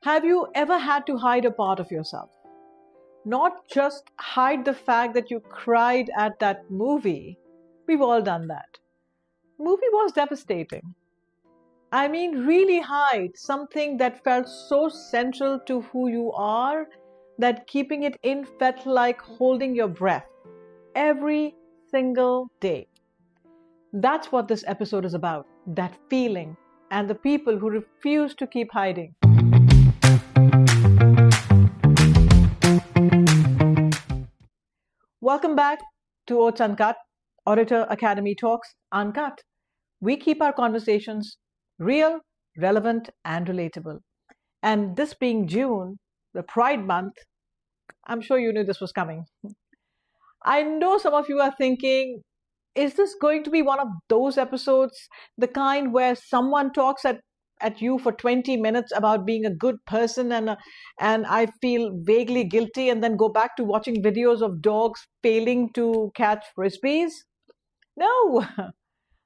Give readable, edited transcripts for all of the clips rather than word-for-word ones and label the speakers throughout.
Speaker 1: Have you ever had to hide a part of yourself? Not just hide the fact that you cried at that movie. We've all done that. Movie was devastating. I mean, really hide something that felt so central to who you are that keeping it in felt like holding your breath every single day. That's what this episode is about, that feeling and the people who refuse to keep hiding. Welcome back to OATS Uncut, Orator Academy Talks Uncut. We keep our conversations real, relevant, and relatable. And this being June, the Pride Month, I'm sure you knew this was coming. I know some of you are thinking, is this going to be one of those episodes, the kind where someone talks at you for 20 minutes about being a good person and I feel vaguely guilty and then go back to watching videos of dogs failing to catch frisbees? No,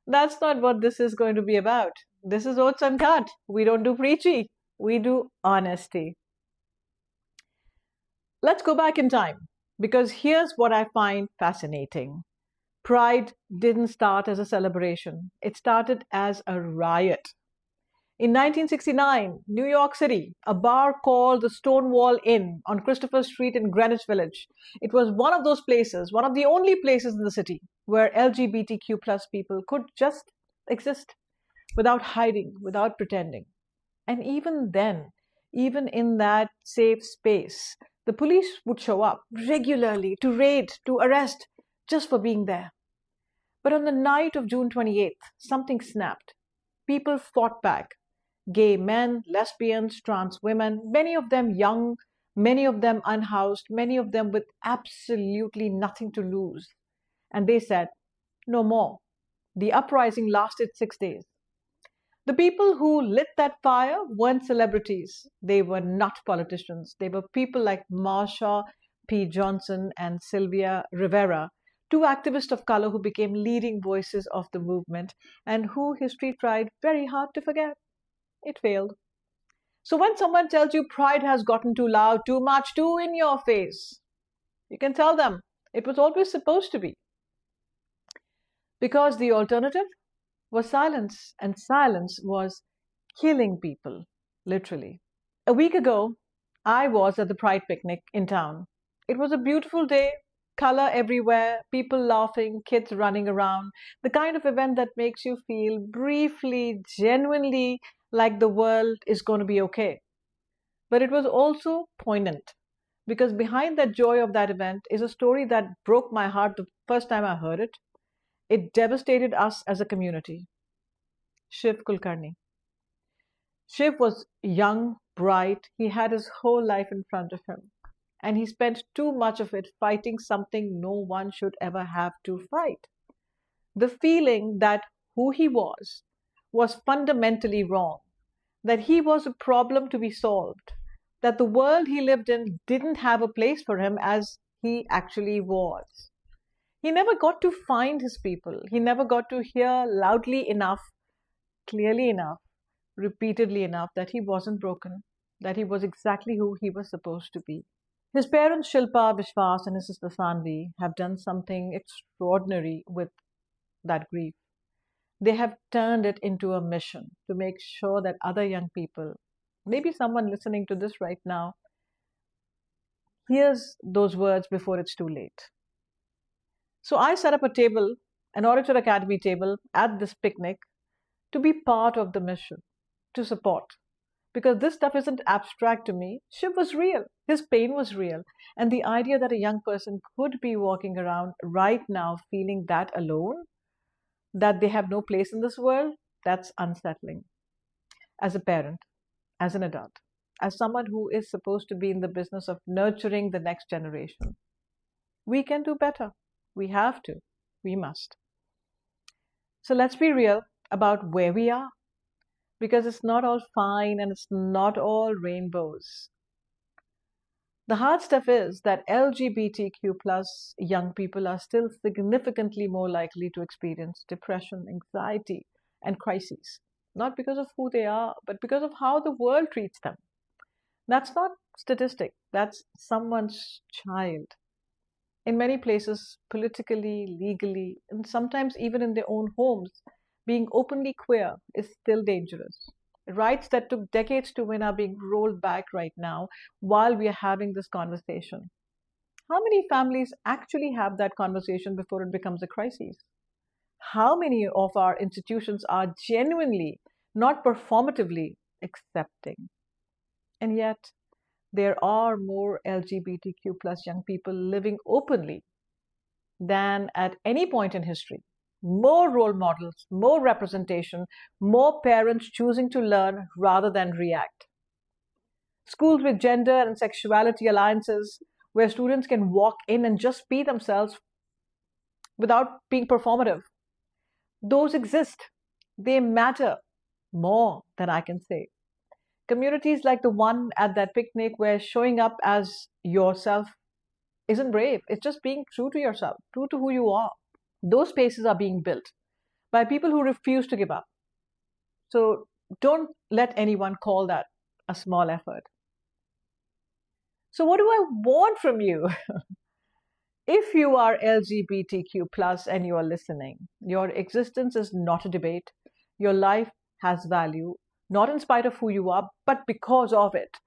Speaker 1: that's not what this is going to be about. This is Oats Uncut. We don't do preachy, we do honesty. Let's go back in time because here's what I find fascinating. Pride didn't start as a celebration, it started as a riot. In 1969, New York City, a bar called the Stonewall Inn on Christopher Street in Greenwich Village. It was one of those places, one of the only places in the city where LGBTQ plus people could just exist without hiding, without pretending. And even then, even in that safe space, the police would show up regularly to raid, to arrest, just for being there. But on the night of June 28th, something snapped. People fought back. Gay men, lesbians, trans women, many of them young, many of them unhoused, many of them with absolutely nothing to lose. And they said, no more. The uprising lasted 6 days. The people who lit that fire weren't celebrities. They were not politicians. They were people like Marsha P. Johnson and Sylvia Rivera, two activists of color who became leading voices of the movement and who history tried very hard to forget. It failed. So when someone tells you pride has gotten too loud, too much, too in your face, you can tell them it was always supposed to be. Because the alternative was silence, and silence was killing people, literally. A week ago, I was at the Pride picnic in town. It was a beautiful day, color everywhere, people laughing, kids running around, the kind of event that makes you feel briefly, genuinely like the world is going to be okay. But it was also poignant because behind that joy of that event is a story that broke my heart the first time I heard it. It devastated us as a community. Shiv Kulkarni. Shiv was young, bright, he had his whole life in front of him. And he spent too much of it fighting something no one should ever have to fight. The feeling that who he was fundamentally wrong, that he was a problem to be solved, that the world he lived in didn't have a place for him as he actually was. He never got to find his people. He never got to hear loudly enough, clearly enough, repeatedly enough that he wasn't broken, that he was exactly who he was supposed to be. His parents, Shilpa, Vishwas, and his sister Sanvi, have done something extraordinary with that grief. They have turned it into a mission to make sure that other young people, maybe someone listening to this right now, hears those words before it's too late. So I set up a table, an Orator Academy table at this picnic to be part of the mission, to support. Because this stuff isn't abstract to me. Shiv was real. His pain was real. And the idea that a young person could be walking around right now feeling that alone, that they have no place in this world, that's unsettling. As a parent, as an adult, as someone who is supposed to be in the business of nurturing the next generation, we can do better. We have to. We must. So let's be real about where we are. Because it's not all fine and it's not all rainbows. The hard stuff is that LGBTQ plus young people are still significantly more likely to experience depression, anxiety, and crises, not because of who they are, but because of how the world treats them. That's not statistic, that's someone's child. In many places, politically, legally, and sometimes even in their own homes, being openly queer is still dangerous. Rights that took decades to win are being rolled back right now while we are having this conversation. How many families actually have that conversation before it becomes a crisis? How many of our institutions are genuinely, not performatively, accepting? And yet, there are more LGBTQ plus young people living openly than at any point in history. More role models, more representation, more parents choosing to learn rather than react. Schools with gender and sexuality alliances where students can walk in and just be themselves without being performative. Those exist. They matter more than I can say. Communities like the one at that picnic where showing up as yourself isn't brave, it's just being true to yourself, true to who you are. Those spaces are being built by people who refuse to give up. So don't let anyone call that a small effort. So, what do I want from you? If you are LGBTQ plus and you are listening, your existence is not a debate. Your life has value, not in spite of who you are, but because of it.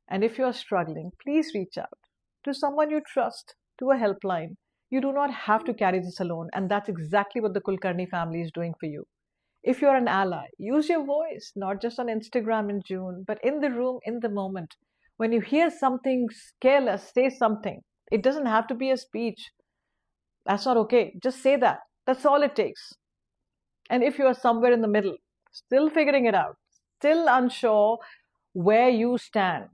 Speaker 1: And if you are struggling, please reach out to someone you trust, to a helpline. You do not have to carry this alone, and that's exactly what the Kulkarni family is doing for you. If you're an ally, use your voice, not just on Instagram in June, but in the room, in the moment. When you hear something careless, say something. It doesn't have to be a speech. That's not okay. Just say that. That's all it takes. And if you are somewhere in the middle, still figuring it out, still unsure where you stand,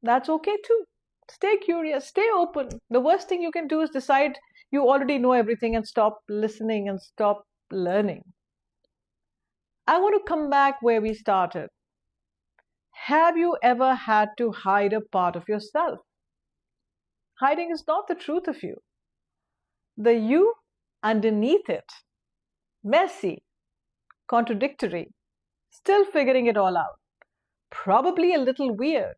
Speaker 1: that's okay too. Stay curious, stay open. The worst thing you can do is decide you already know everything and stop listening and stop learning. I want to come back where we started. Have you ever had to hide a part of yourself? Hiding is not the truth of you. The you underneath it, messy, contradictory, still figuring it all out, probably a little weird.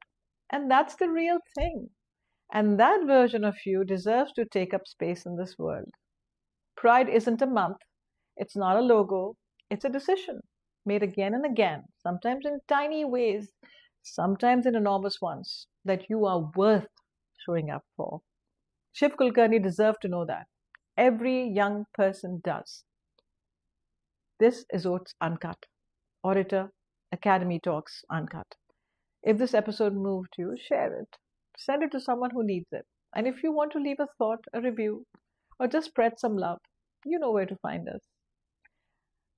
Speaker 1: And that's the real thing. And that version of you deserves to take up space in this world. Pride isn't a month, it's not a logo, it's a decision made again and again, sometimes in tiny ways, sometimes in enormous ones, that you are worth showing up for. Shiv Kulkarni deserves to know that. Every young person does. This is OATS Uncut, Orator Academy Talks Uncut. If this episode moved you, share it. Send it to someone who needs it. And if you want to leave a thought, a review, or just spread some love, you know where to find us.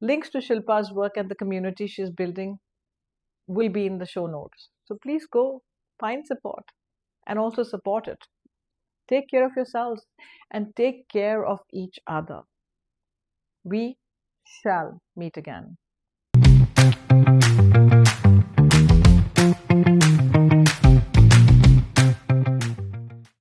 Speaker 1: Links to Shilpa's work and the community she's building will be in the show notes. So please go find support and also support it. Take care of yourselves and take care of each other. We shall meet again.